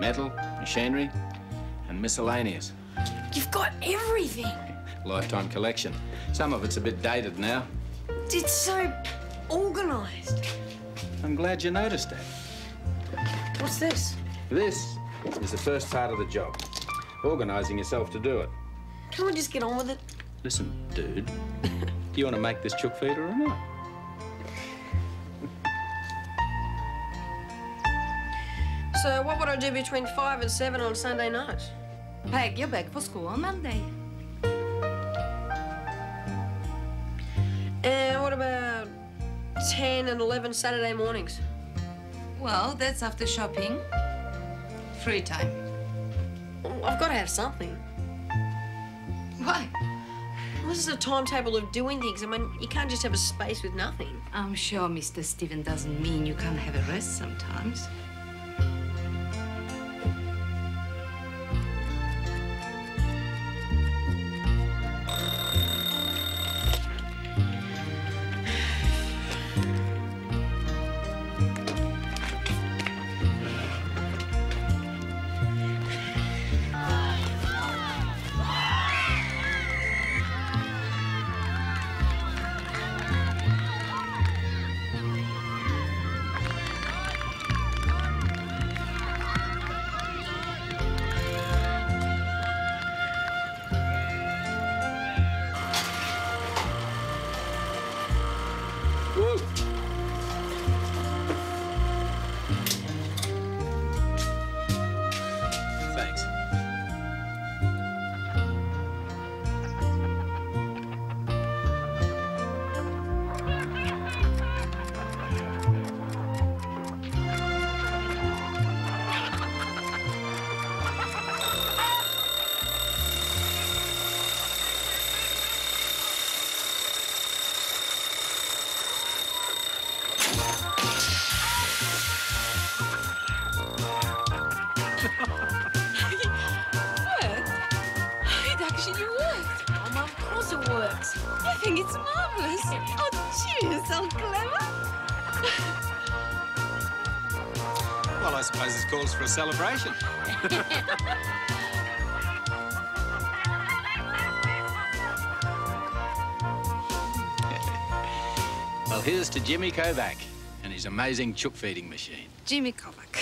metal, machinery, and miscellaneous. You've got everything. Lifetime collection. Some of it's a bit dated now. It's so organised. I'm glad you noticed that. What's this? This is the first part of the job. Organising yourself to do it. Can't we just get on with it? Listen, dude. Do you want to make this chook feeder or not? So what would I do between 5 and 7 on Sunday night? Pack your bag for school on Monday. And what about 10 and 11 Saturday mornings? Well, that's after shopping. Free time. I've got to have something. Why? Well, this is a timetable of doing things. I mean, you can't just have a space with nothing. I'm sure Mr. Stephen doesn't mean you can't have a rest sometimes. I think it's marvellous. Oh, cheers, so clever. Well, I suppose this calls for a celebration. Well, here's to Jimmy Kovak and his amazing chook feeding machine. Jimmy Kovak.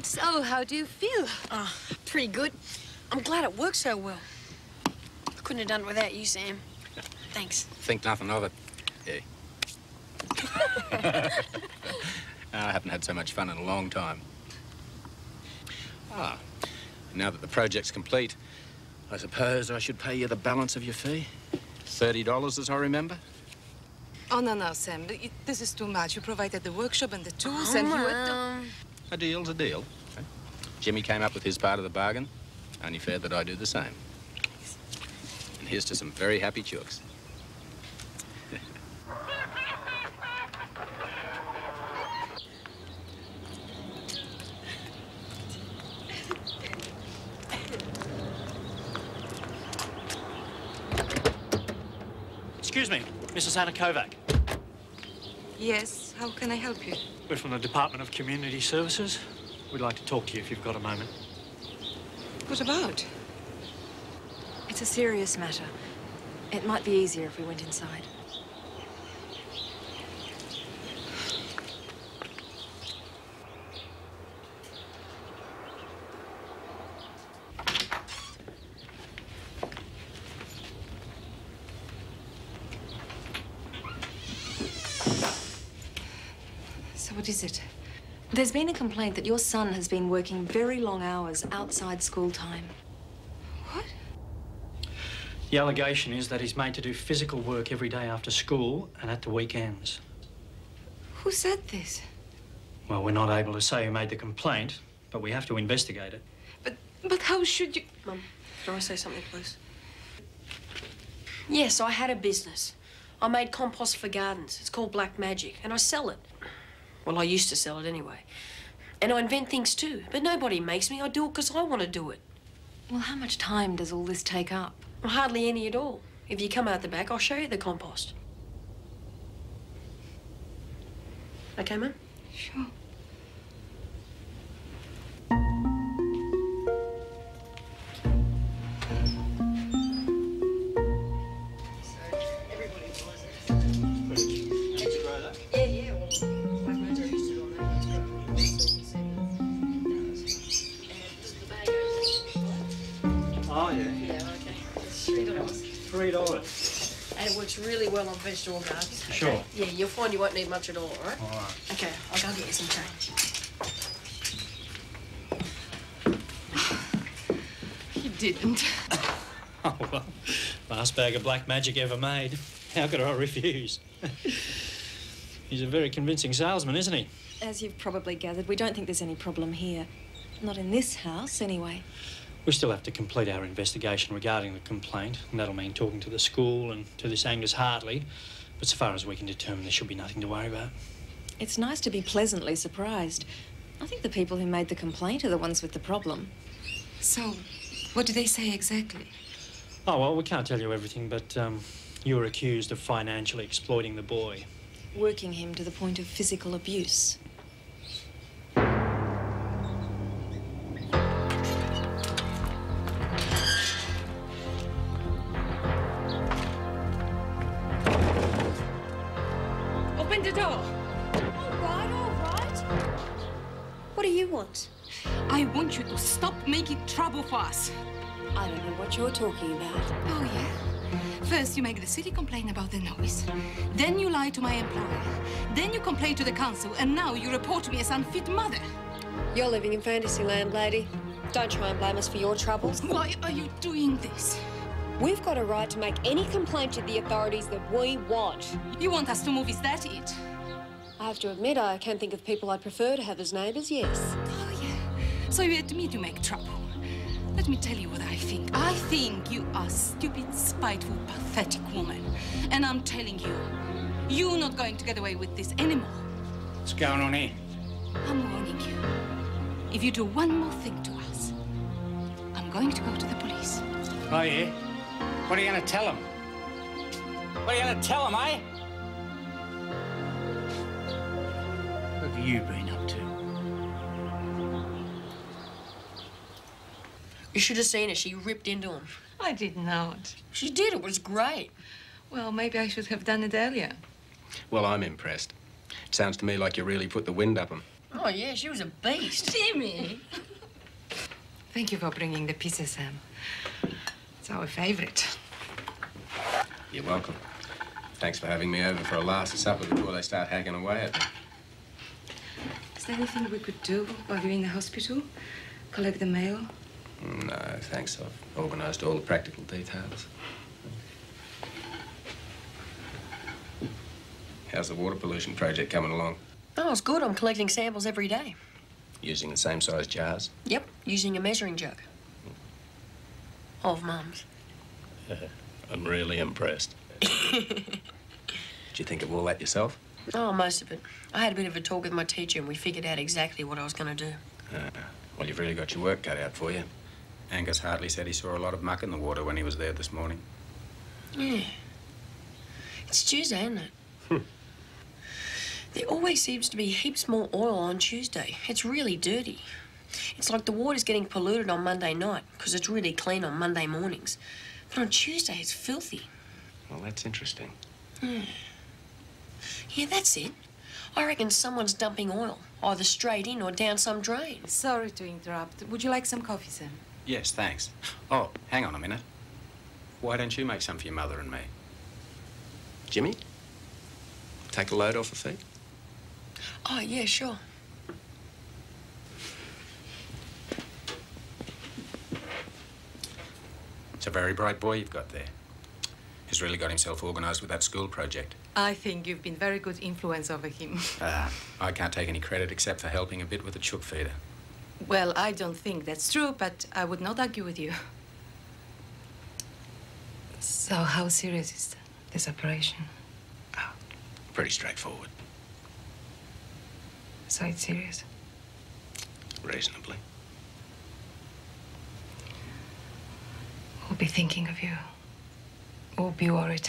So, how do you feel? Oh, pretty good. I'm glad it worked so well. I couldn't have done it without you, Sam. Thanks. Think nothing of it. Yeah. I haven't had so much fun in a long time. Ah, now that the project's complete, I suppose I should pay you the balance of your fee? $30, as I remember? Oh, no, Sam. This is too much. You provided the workshop and the tools, and you were... A deal's a deal. Okay. Jimmy came up with his part of the bargain. Only fair that I do the same. And here's to some very happy chooks. Excuse me, Mrs. Anna Kovak. Yes, how can I help you? We're from the Department of Community Services. We'd like to talk to you if you've got a moment. What about? It's a serious matter. It might be easier if we went inside. So what is it? There's been a complaint that your son has been working very long hours outside school time. What? The allegation is that he's made to do physical work every day after school and at the weekends. Who said this? Well, we're not able to say who made the complaint, but we have to investigate it. But how should you... Mum, can I say something, please? Yes, I had a business. I made compost for gardens. It's called Black Magic, and I sell it. Well, I used to sell it anyway. And I invent things too, but nobody makes me. I do it because I want to do it. Well, how much time does all this take up? Well, hardly any at all. If you come out the back, I'll show you the compost. Okay, Mum? Sure. Oh, yeah. Yeah, okay. It's $3. $3. And it works really well on vegetable gardens. Okay? Sure. Yeah, you'll find you won't need much at all, all right? All right. Okay, I'll go get you some change. He didn't. Oh, well, last bag of black magic ever made. How could I refuse? He's a very convincing salesman, isn't he? As you've probably gathered, we don't think there's any problem here. Not in this house, anyway. We still have to complete our investigation regarding the complaint, and that'll mean talking to the school and to this Angus Hartley. But so far as we can determine, there should be nothing to worry about. It's nice to be pleasantly surprised. I think the people who made the complaint are the ones with the problem. So, what do they say exactly? Oh, well, we can't tell you everything, but you were accused of financially exploiting the boy. Working him to the point of physical abuse. Open the door. All right. What do you want? I want you to stop making trouble for us. I don't know what you're talking about. Oh, yeah? First, you make the city complain about the noise. Then you lie to my employer. Then you complain to the council. And now you report me as unfit mother. You're living in Fantasyland, lady. Don't try and blame us for your troubles. Why are you doing this? We've got a right to make any complaint to the authorities that we want. You want us to move, is that it? I have to admit, I can think of people I'd prefer to have as neighbours, yes. Oh, yeah. So you admit you make trouble. Let me tell you what I think. I think you are a stupid, spiteful, pathetic woman. And I'm telling you, you're not going to get away with this anymore. What's going on here? I'm warning you. If you do one more thing to us, I'm going to go to the police. Oh, yeah? What are you going to tell them? What are you going to tell them, eh? What have you been up to? You should have seen her. She ripped into him. I did not. She did. It was great. Well, maybe I should have done it earlier. Well, I'm impressed. It sounds to me like you really put the wind up them. Oh, yeah, she was a beast. Jimmy! Thank you for bringing the pizza, Sam. It's our favorite. You're welcome. Thanks for having me over for a last supper before they start hacking away at me. Is there anything we could do while you're in the hospital? Collect the mail? No, thanks. I've organised all the practical details. How's the water pollution project coming along? Oh, it's good. I'm collecting samples every day. Using the same size jars? Yep, using a measuring jug. Of Mum's. I'm really impressed. Did you think of all that yourself? Oh, most of it. I had a bit of a talk with my teacher and we figured out exactly what I was going to do. Well, you've really got your work cut out for you. Angus Hartley said he saw a lot of muck in the water when he was there this morning. Yeah. It's Tuesday, isn't it? There always seems to be heaps more oil on Tuesday. It's really dirty. It's like the water's getting polluted on Monday night because it's really clean on Monday mornings. But on Tuesday, it's filthy. Well, that's interesting. Yeah, that's it. I reckon someone's dumping oil, either straight in or down some drain. Sorry to interrupt. Would you like some coffee, Sam? Yes, thanks. Oh, hang on a minute. Why don't you make some for your mother and me? Jimmy? Take a load off her feet? Oh, yeah, sure. It's a very bright boy you've got there. He's really got himself organised with that school project. I think you've been very good influence over him. I can't take any credit except for helping a bit with the chook feeder. Well, I don't think that's true, but I would not argue with you. So how serious is this operation? Oh, pretty straightforward. So it's serious? Reasonably. We'll be thinking of you. We'll be worried.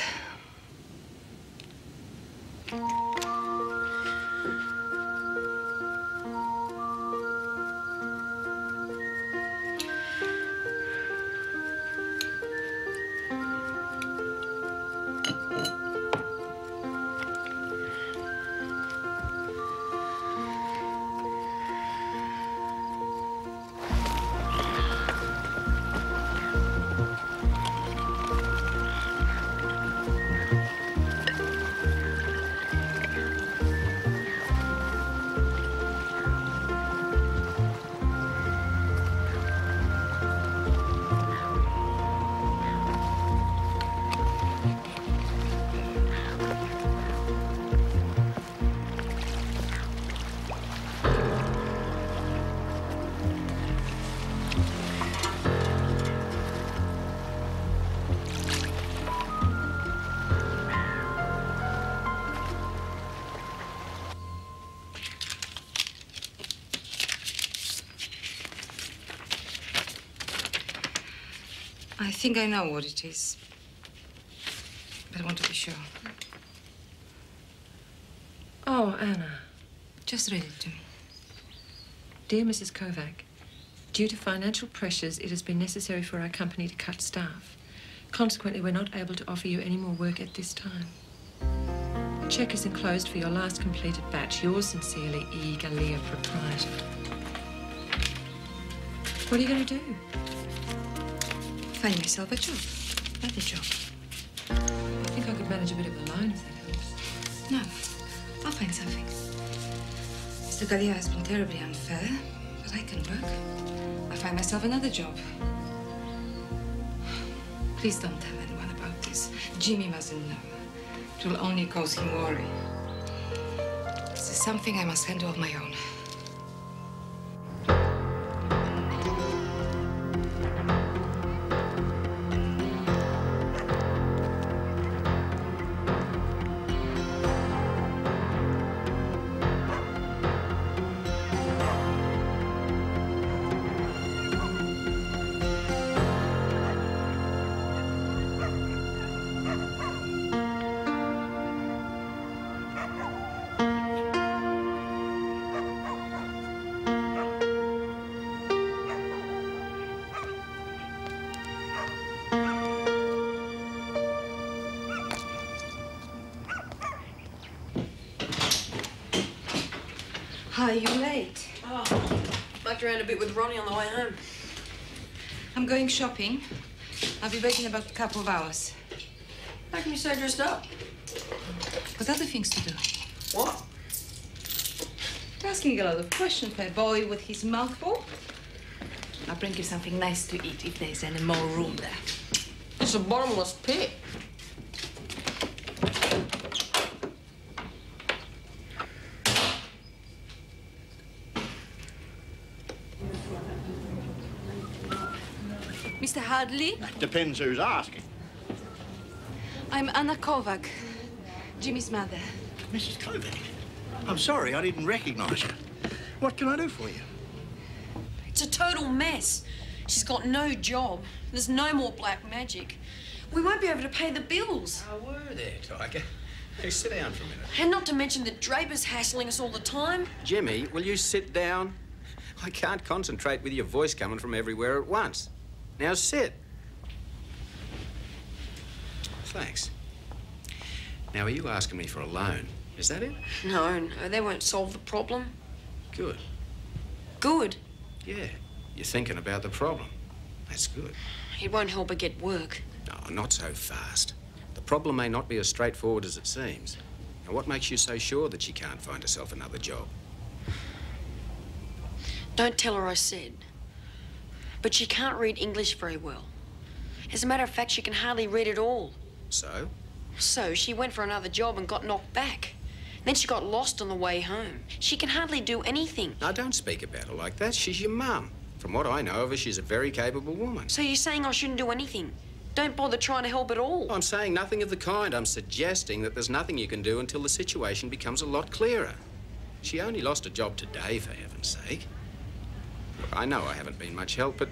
I think I know what it is. But I want to be sure. Oh, Anna. Just read it to me. Dear Mrs. Kovak, due to financial pressures, it has been necessary for our company to cut staff. Consequently, we're not able to offer you any more work at this time. A cheque is enclosed for your last completed batch. Yours sincerely, E. Galea, Proprietor. What are you going to do? Find myself a job. Another job. I think I could manage a bit of a loan if that helps. No, I'll find something. Mr. Galea has been terribly unfair, but I can work. I'll find myself another job. Please don't tell anyone about this. Jimmy mustn't know. It will only cause him worry. This is something I must handle on my own. Are you late? Oh, mucked around a bit with Ronnie on the way home. I'm going shopping. I'll be back in about a couple of hours. How can you so dressed up? Got other things to do. What? You're asking a lot of questions for a boy with his mouth full. I'll bring you something nice to eat if there's any more room there. It's a bottomless pit. Mr. Hadley, Depends who's asking. I'm Anna Kovak, Jimmy's mother. Mrs. Kovak, I'm sorry, I didn't recognise you. What can I do for you? It's a total mess. She's got no job. There's no more black magic. We won't be able to pay the bills. Oh, were there, Tiger? Hey, sit down for a minute. And not to mention that Draper's hassling us all the time. Jimmy, will you sit down? I can't concentrate with your voice coming from everywhere at once. Now sit. Thanks. Now, are you asking me for a loan? Is that it? No, they won't solve the problem. Good. Good. Yeah, you're thinking about the problem. That's good. It won't help her get work. No, not so fast. The problem may not be as straightforward as it seems. Now, what makes you so sure that she can't find herself another job? Don't tell her I said. But she can't read English very well. As a matter of fact, she can hardly read at all. So? So she went for another job and got knocked back. Then she got lost on the way home. She can hardly do anything. Now, don't speak about her like that. She's your mum. From what I know of her, she's a very capable woman. So you're saying I shouldn't do anything? Don't bother trying to help at all? I'm saying nothing of the kind. I'm suggesting that there's nothing you can do until the situation becomes a lot clearer. She only lost a job today, for heaven's sake. Look, I know I haven't been much help, but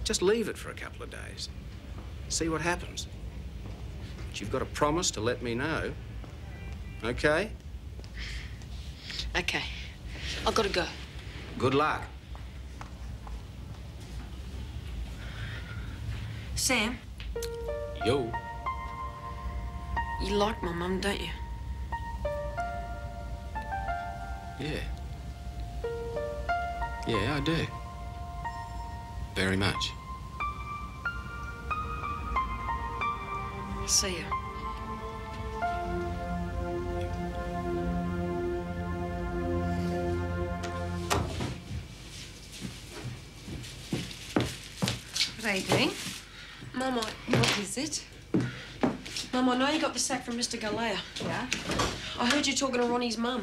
just leave it for a couple of days. See what happens. But you've got to promise to let me know. Okay? Okay. I've got to go. Good luck. Sam, Yo. you like my mum, don't you? Yeah. Yeah, I do. Very much. See ya. What are you doing? Mum, What is it? Mum, I know you got the sack from Mr. Galea. Yeah? I heard you talking to Ronnie's mum.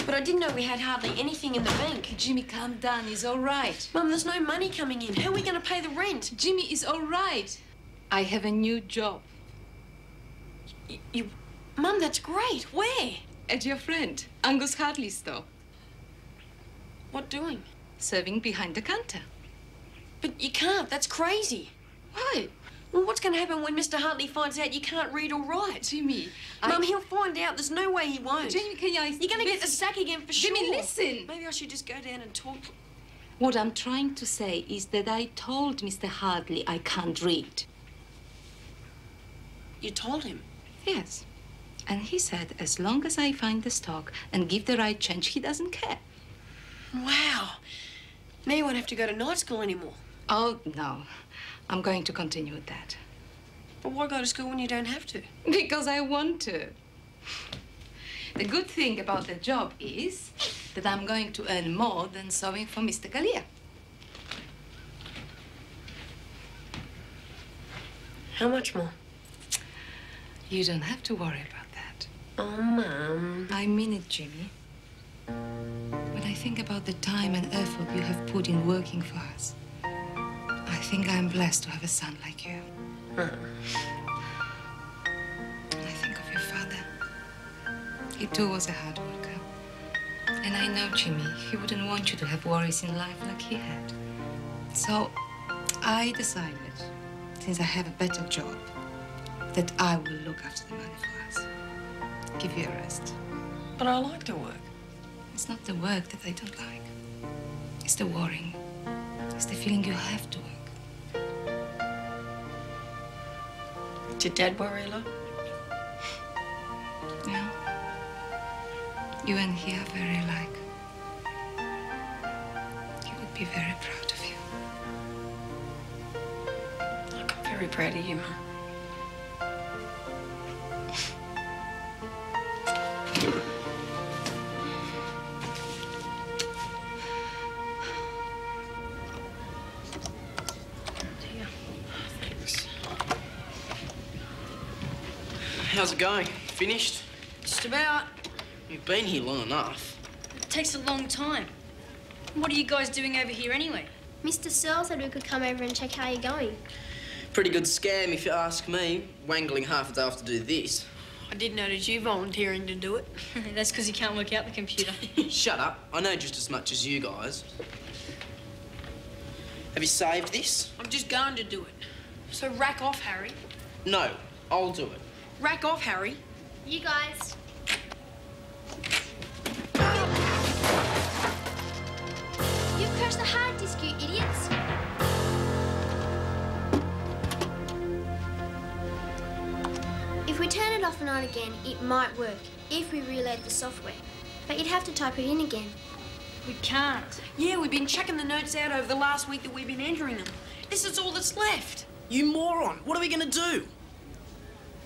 But I didn't know we had hardly anything in the bank. Jimmy, calm down. He's all right. Mum, there's no money coming in. How are we going to pay the rent? Jimmy is all right. I have a new job. Mum, that's great. Where? At your friend, Angus Hartley's store. What doing? Serving behind the counter. But you can't. That's crazy. Why? Well, what's going to happen when Mr. Hartley finds out you can't read or write? Jimmy, Mum, he'll find out. There's no way he won't. Jimmy, can I... You're going to get the sack again for sure. Jimmy, listen. Maybe I should just go down and talk. What I'm trying to say is that I told Mr. Hartley I can't read. You told him? Yes. And he said as long as I find the stock and give the right change, he doesn't care. Wow. Now you won't have to go to night school anymore. Oh, no. I'm going to continue with that. But why go to school when you don't have to? Because I want to. The good thing about the job is that I'm going to earn more than sewing for Mr. Galea. How much more? You don't have to worry about that. Oh, Mum. I mean it, Jimmy. When I think about the time and effort you have put in working for us, I think I'm blessed to have a son like you. I think of your father. He too was a hard worker. And I know, Jimmy, he wouldn't want you to have worries in life like he had. So I decided, since I have a better job, that I will look after the money for us. Give you a rest. But I like to work. It's not the work that I don't like. It's the worrying. It's the feeling you have to work. Did Dad worry a lot? Yeah. You and he are very alike. He would be very proud of you. I'm very proud of you, Mum. How's it going? Finished? Just about. You've been here long enough. It takes a long time. What are you guys doing over here anyway? Mr. Searle said we could come over and check how you're going. Pretty good scam, if you ask me. Wangling half a day off to do this. I did notice you volunteering to do it. That's because you can't work out the computer. Shut up. I know just as much as you guys. Have you saved this? I'm just going to do it. So rack off, Harry. No, I'll do it. Rack off, Harry. You guys. You've crashed the hard disk, you idiots. If we turn it off and on again, it might work if we reload the software. But you'd have to type it in again. We can't. Yeah, we've been checking the notes out over the last week that we've been entering them. This is all that's left. You moron! What are we going to do?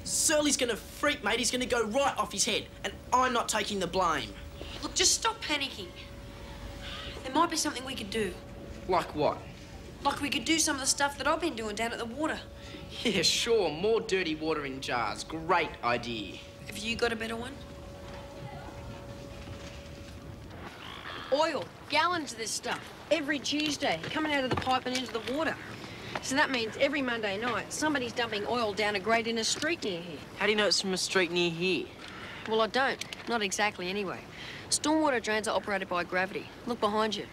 Surly's going to freak, mate. He's going to go right off his head. And I'm not taking the blame. Look, just stop panicking. There might be something we could do. Like what? Like we could do some of the stuff that I've been doing down at the water. Yeah, sure. More dirty water in jars. Great idea. Have you got a better one? Oil. Gallons of this stuff. Every Tuesday, coming out of the pipe and into the water. So that means every Monday night, somebody's dumping oil down a grate in a street near here. How do you know it's from a street near here? Well, I don't. Not exactly, anyway. Stormwater drains are operated by gravity. Look behind you.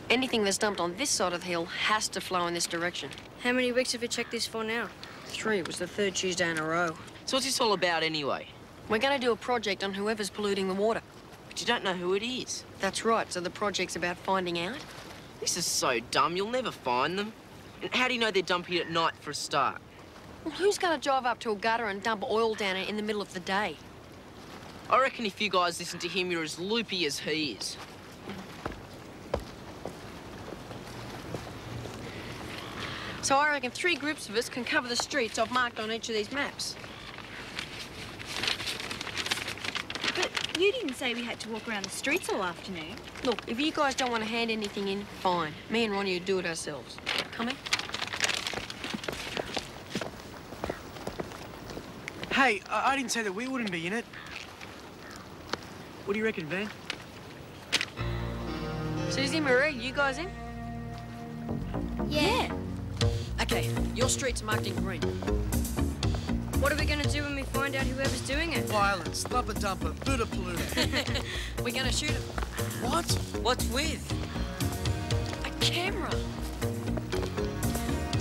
Anything that's dumped on this side of the hill has to flow in this direction. How many weeks have you checked this for now? 3. It was the 3rd Tuesday in a row. So what's this all about anyway? We're going to do a project on whoever's polluting the water. But you don't know who it is. That's right, so the project's about finding out. This is so dumb. You'll never find them. And how do you know they're dumping it at night for a start? Well, who's going to drive up to a gutter and dump oil down it in the middle of the day? I reckon if you guys listen to him, you're as loopy as he is. So I reckon 3 groups of us can cover the streets I've marked on each of these maps. But you didn't say we had to walk around the streets all afternoon. Look, if you guys don't want to hand anything in, fine. Me and Ronnie will do it ourselves. Coming? Hey, I didn't say that we wouldn't be in it. What do you reckon, Van? Susie, Marie, you guys in? Yeah. Okay, your streets are marked in green. What are we going to do when we find out whoever's doing it? Violence, thumper dumper, Buddha polluter. We're going to shoot him. What? What's with? A camera.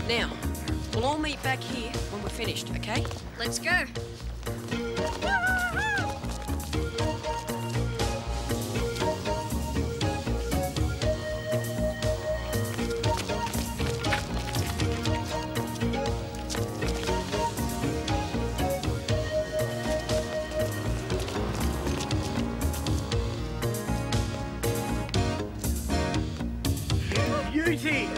Now, We'll all meet back here when we're finished, okay? Let's go. Beauty!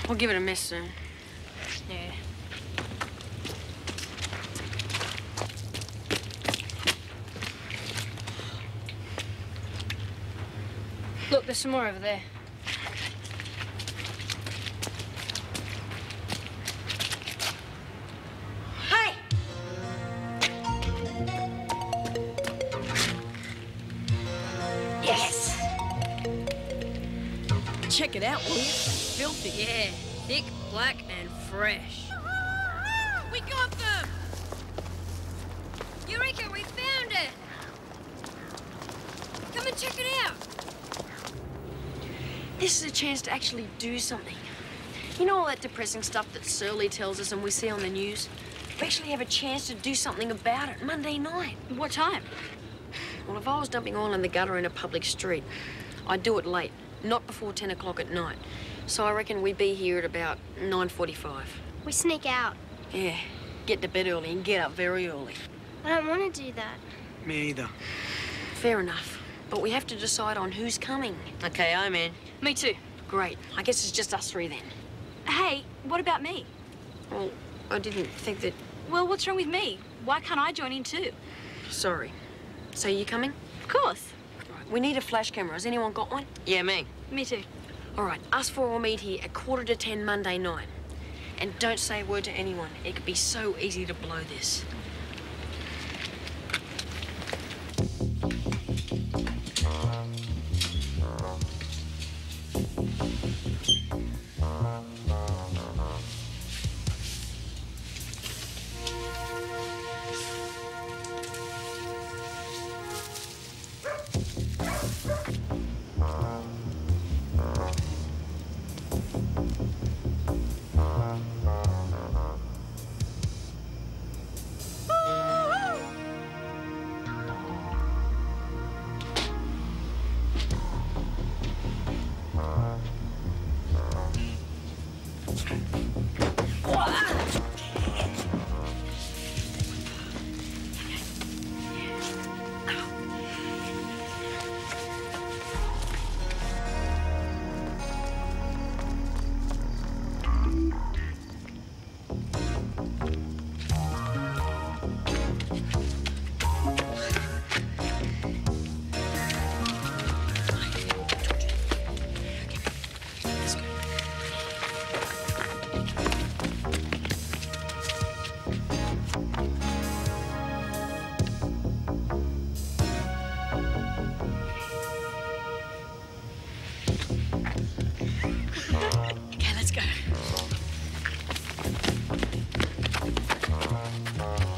We'll give it a miss soon. Yeah. Look, there's some more over there. Hey! Yes! Check it out, will you? Filthy. Yeah, thick, black, and fresh. We got them! Eureka, we found it! Come and check it out. This is a chance to actually do something. You know all that depressing stuff that Surly tells us and we see on the news? We actually have a chance to do something about it Monday night. What time? Well, if I was dumping oil in the gutter in a public street, I'd do it late, not before 10 o'clock at night. So I reckon we'd be here at about 9:45. We sneak out. Yeah, get to bed early and get up very early. I don't want to do that. Me either. Fair enough. But we have to decide on who's coming. Okay, I'm in. Me too. Great. I guess it's just us three then. Hey, what about me? Well, I didn't think that... Well, what's wrong with me? Why can't I join in too? Sorry. So you coming? Of course. Right. We need a flash camera. Has anyone got one? Yeah, me. Me too. All right, us four will meet here at 9:45 Monday night. And don't say a word to anyone. It could be so easy to blow this.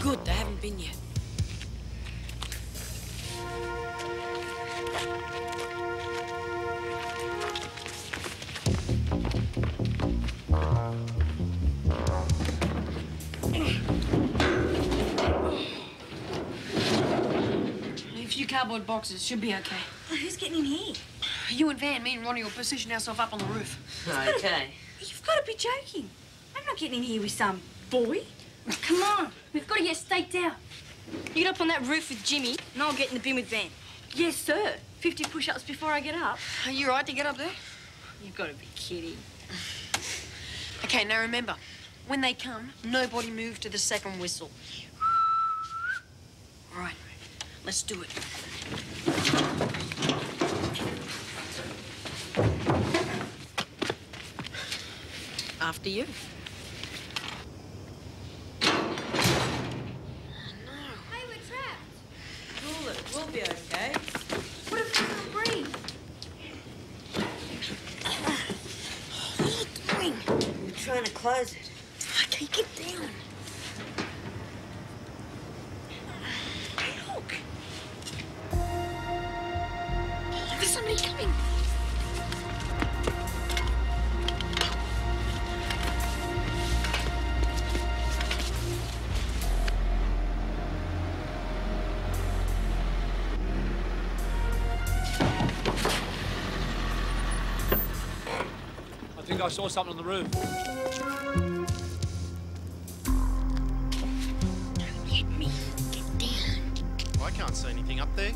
Good, they haven't been yet. A few cardboard boxes should be okay. Who's getting in here? You and Van, me and Ronnie will position ourselves up on the roof. Okay. You've got to be joking. I'm not getting in here with some boy. Come on, we've got to get staked out. You get up on that roof with Jimmy, and I'll get in the bin with Van. Yes, sir. 50 push-ups before I get up. Are you right to get up there? You've got to be kidding. Okay, now remember, when they come, nobody move to the second whistle. All right, let's do it. After you. Hey, we're trapped. Cool it. We'll be okay. What if we can't breathe? What are you doing? We're trying to close it. Okay, get down. Look. There's somebody coming. I think I saw something on the roof. Don't hit me. Get down. I can't see anything up there.